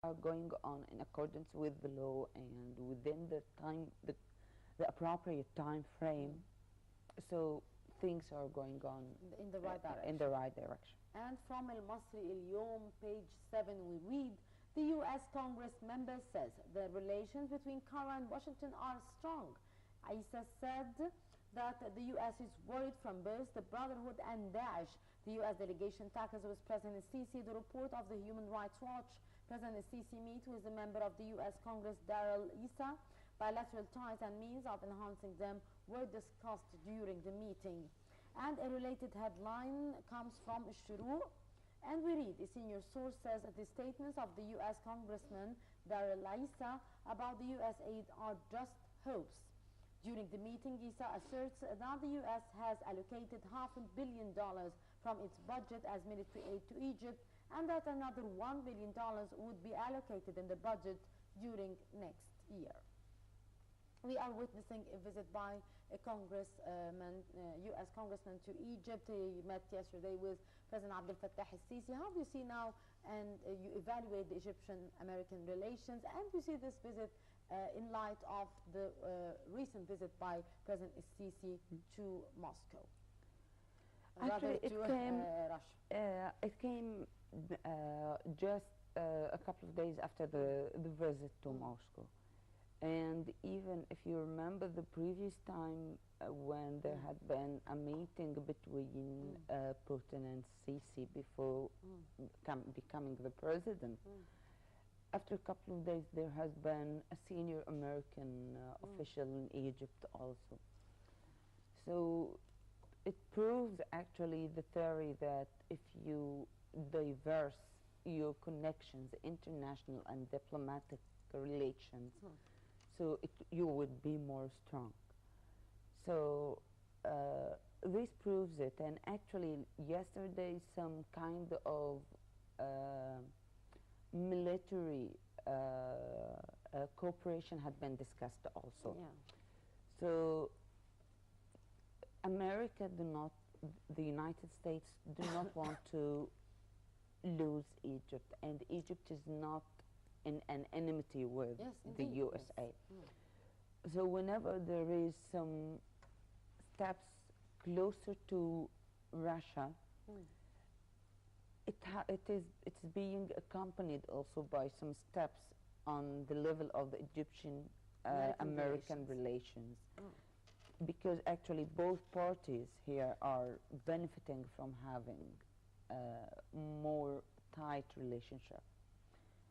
are going on in accordance with the law and within the appropriate time frame. So things are going on in the right direction. In the right direction. And from El Masri El Yom, page 7, we read, the U.S. Congress member says the relations between Cairo and Washington are strong. Issa said that the U.S. is worried from both the Brotherhood and Daesh. The U.S. delegation tackles with President Sisi the report of the Human Rights Watch. President Sisi meet with a member of the U.S. Congress, Darrell Issa. Bilateral ties and means of enhancing them were discussed during the meeting. And a related headline comes from Shuru, and we read, a senior source says that the statements of the U.S. Congressman Darrell Issa about the U.S. aid are just hopes. During the meeting, Issa asserts that the U.S. has allocated $500 million from its budget as military aid to Egypt, and that another $1 billion would be allocated in the budget during next year. We are witnessing a visit by a congressman, U.S. congressman to Egypt. He met yesterday with President Abdel Fattah el-Sisi. How do you see now, and you evaluate the Egyptian-American relations, and you see this visit in light of the recent visit by President el-Sisi to Moscow? Actually, Russia. It came just a couple of days after the visit to Moscow. And even if you remember the previous time when there had been a meeting between Putin and Sisi before becoming the president, after a couple of days there has been a senior American official in Egypt also. So it proves actually the theory that if you diverse your connections, international and diplomatic relations, so you would be more strong. So this proves it. And actually yesterday some kind of military cooperation had been discussed also. Yeah. So America the United States do not want to lose Egypt, and Egypt is not in an enmity with the USA. Yes. So whenever there is some steps closer to Russia, it's being accompanied also by some steps on the level of the Egyptian-American relations. Because actually both parties here are benefiting from having more tight relationship,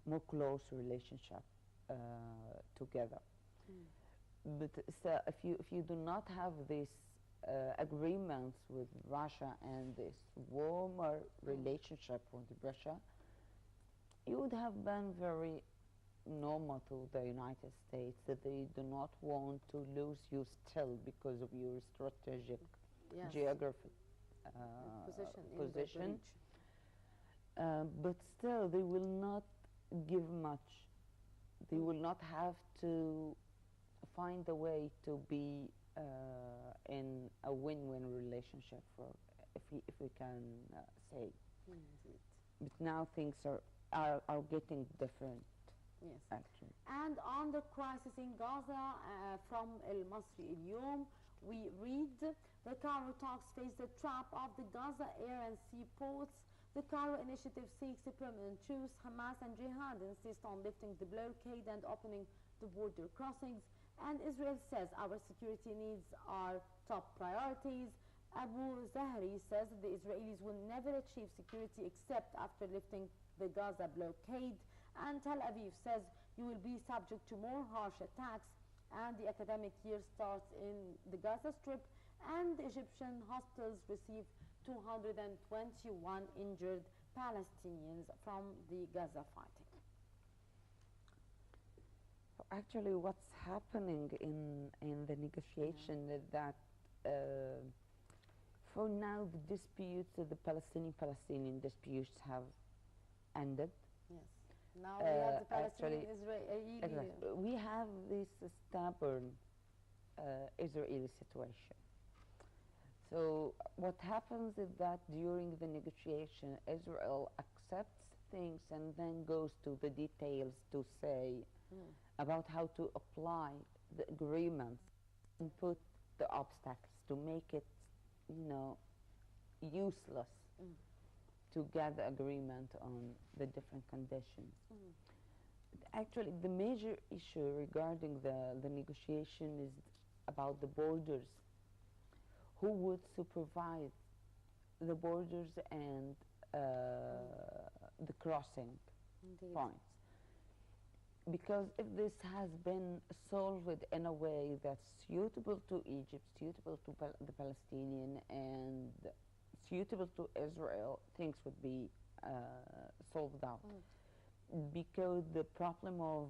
more close relationship together. But so if you do not have these agreements with Russia and this warmer relationship with Russia, you would have been very normal to the United States that they do not want to lose you still because of your strategic geographic position. But still they will not give much. They will not have to find a way to be in a win-win relationship, for if we can say. But now things are getting different. Yes, actually. And on the crisis in Gaza, from El Masri El Yom, we read, the Cairo talks face the trap of the Gaza air and sea ports. The Cairo initiative seeks a permanent truce. Hamas and Jihad insist on lifting the blockade and opening the border crossings. And Israel says our security needs are top priorities. Abu Zahri says that the Israelis will never achieve security except after lifting the Gaza blockade. And Tel Aviv says you will be subject to more harsh attacks. And the academic year starts in the Gaza Strip. And the Egyptian hospitals receive 221 injured Palestinians from the Gaza fighting. Actually, what's happening in the negotiation is that for now the disputes, the Palestinian disputes have ended. Yes. Now we have the Palestinian-Israeli. Exactly. We have this stubborn Israeli situation. So what happens is that during the negotiation, Israel accepts things and then goes to the details to say about how to apply the agreements and put the obstacles to make it, useless to get the agreement on the different conditions. Actually, the major issue regarding the negotiation is about the borders. Who would supervise the borders and the crossing points? Because if this has been solved in a way that's suitable to Egypt, suitable to the Palestinian, and suitable to Israel, things would be solved out. Because the problem of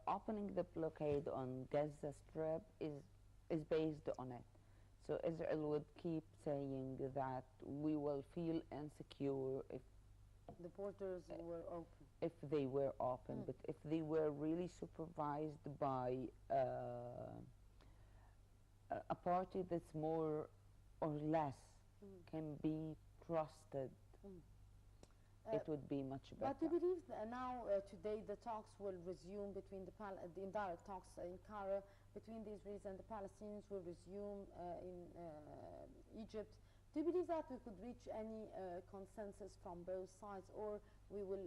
opening the blockade on Gaza Strip is based on it. So Israel would keep saying that we will feel insecure if the borders were open. If they were open, but if they were really supervised by a party that's more or less can be trusted, it would be much better. But do you believe that now, today, the talks will resume between the indirect talks in Cairo between the Israelis and the Palestinians will resume in Egypt? Do you believe that we could reach any consensus from both sides, or we will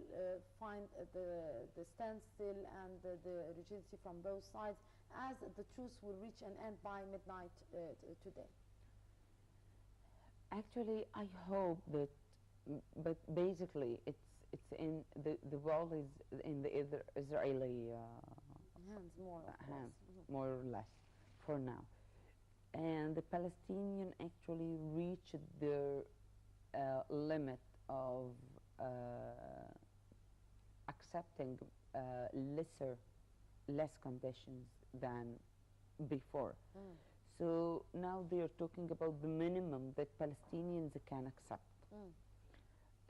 find the standstill and the rigidity from both sides, as the truce will reach an end by midnight today? Actually, I hope that, but basically, it's in the world is in the Israeli hands, more or less, for now. And the Palestinian actually reached their limit of accepting less conditions than before. So now they are talking about the minimum that Palestinians can accept.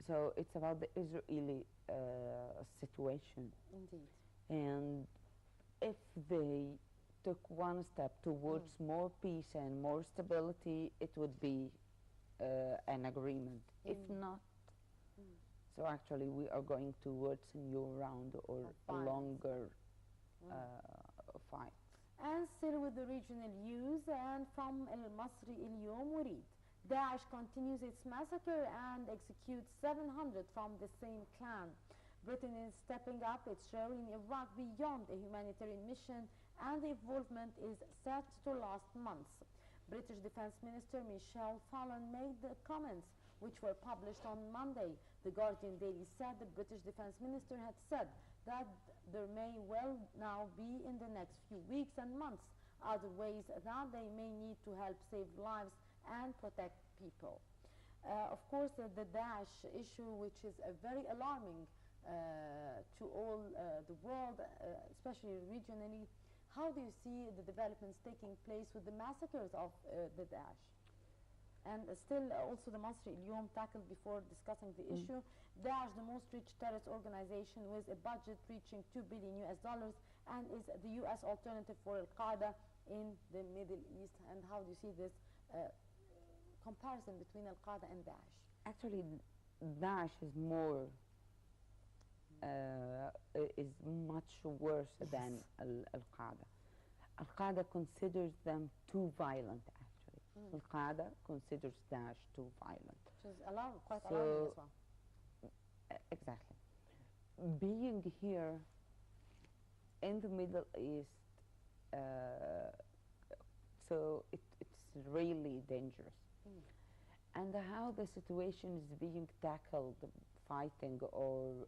So it's about the Israeli situation. Indeed. And if they took one step towards more peace and more stability, it would be an agreement. If not, so actually we are going towards a new round or a longer fight. And still with the regional news, and from El Masri El Urid, Daesh continues its massacre and executes 700 from the same clan. Britain is stepping up its role in Iraq beyond a humanitarian mission, and the involvement is set to last months. British Defence Minister Michelle Fallon made the comments, which were published on Monday. The Guardian daily said the British Defence Minister had said that there may well now be, in the next few weeks and months, other ways that they may need to help save lives and protect people. Of course, the Daesh issue, which is very alarming to all the world, especially regionally. How do you see the developments taking place with the massacres of the Daesh? And still also the Masri El tackled before discussing the issue. Daesh, the most rich terrorist organization with a budget reaching $2 billion and is the US alternative for Al-Qaeda in the Middle East. And how do you see this comparison between Al-Qaeda and Daesh? Actually, Daesh is more is much worse than Al-Qaeda. Al-Qaeda considers them too violent, actually. Al-Qaeda considers Daesh too violent. Which is quite alarming as well. Exactly. Being here in the Middle East, so it's really dangerous. And how the situation is being tackled, fighting or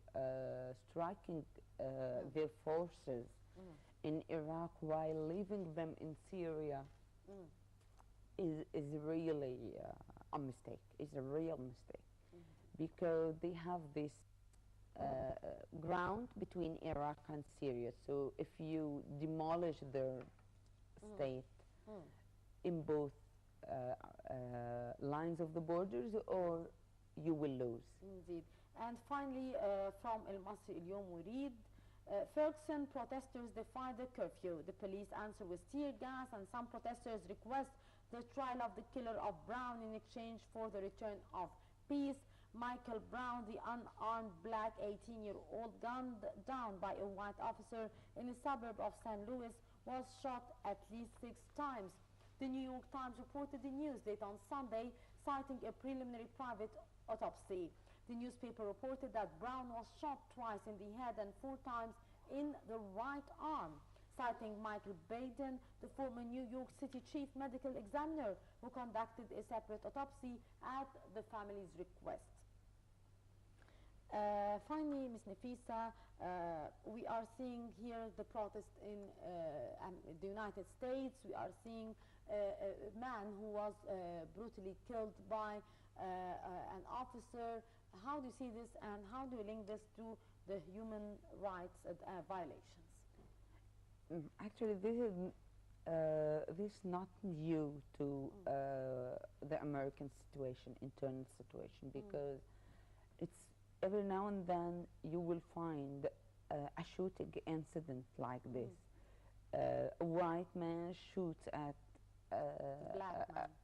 striking their forces in Iraq while leaving them in Syria is really a mistake. It's a real mistake because they have this ground between Iraq and Syria. So if you demolish their state in both lines of the borders, or you will lose. Indeed. And finally, from El Masri El Urid, Ferguson protesters defy the curfew. The police answer with tear gas, and some protesters request the trial of the killer of Brown in exchange for the return of peace. Michael Brown, the unarmed black 18-year-old gunned down by a white officer in a suburb of St. Louis, was shot at least 6 times. The New York Times reported the news late on Sunday, citing a preliminary private autopsy. The newspaper reported that Brown was shot twice in the head and 4 times in the right arm, citing Michael Baden, the former New York City chief medical examiner, who conducted a separate autopsy at the family's request. Finally, Ms. Nafisa, we are seeing here the protest in the United States. We are seeing a man who was brutally killed by an officer. How do you see this, and how do you link this to the human rights violations? Actually, this is not new to the American situation, internal situation, because it's every now and then you will find a shooting incident like this. A white man shoots at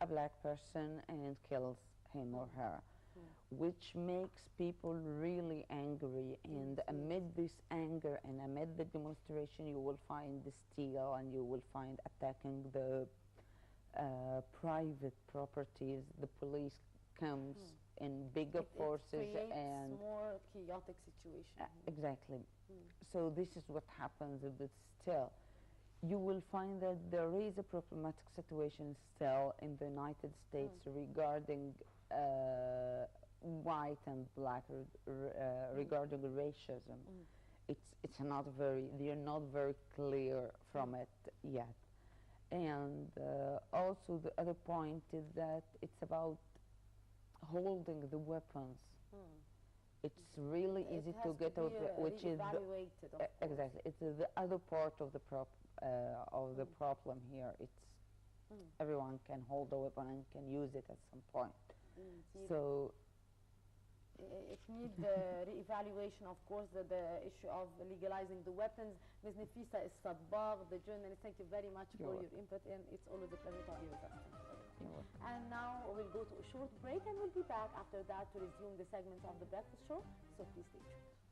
a black person and kills him or her, which makes people really angry. And amid this anger and amid the demonstration, you will find the steal, and you will find attacking the private properties. The police comes in bigger forces, and more chaotic situation. Exactly. So this is what happens, but still you will find that there is a problematic situation still in the United States regarding white and black, regarding racism. It's not very, they're not very clear from it yet. And also the other point is that it's about holding the weapons. It's really easy to get out, which is exactly. It's the other part of the problem here. It's everyone can hold a weapon and can use it at some point. So it needs the re-evaluation, of course, the issue of legalizing the weapons. Ms. Nafisa El Sabagh, the journalist, thank you very much for your input, and it's always a pleasure to have you with us. And now we'll go to a short break, and we'll be back after that to resume the segments of the breakfast show, so please stay tuned.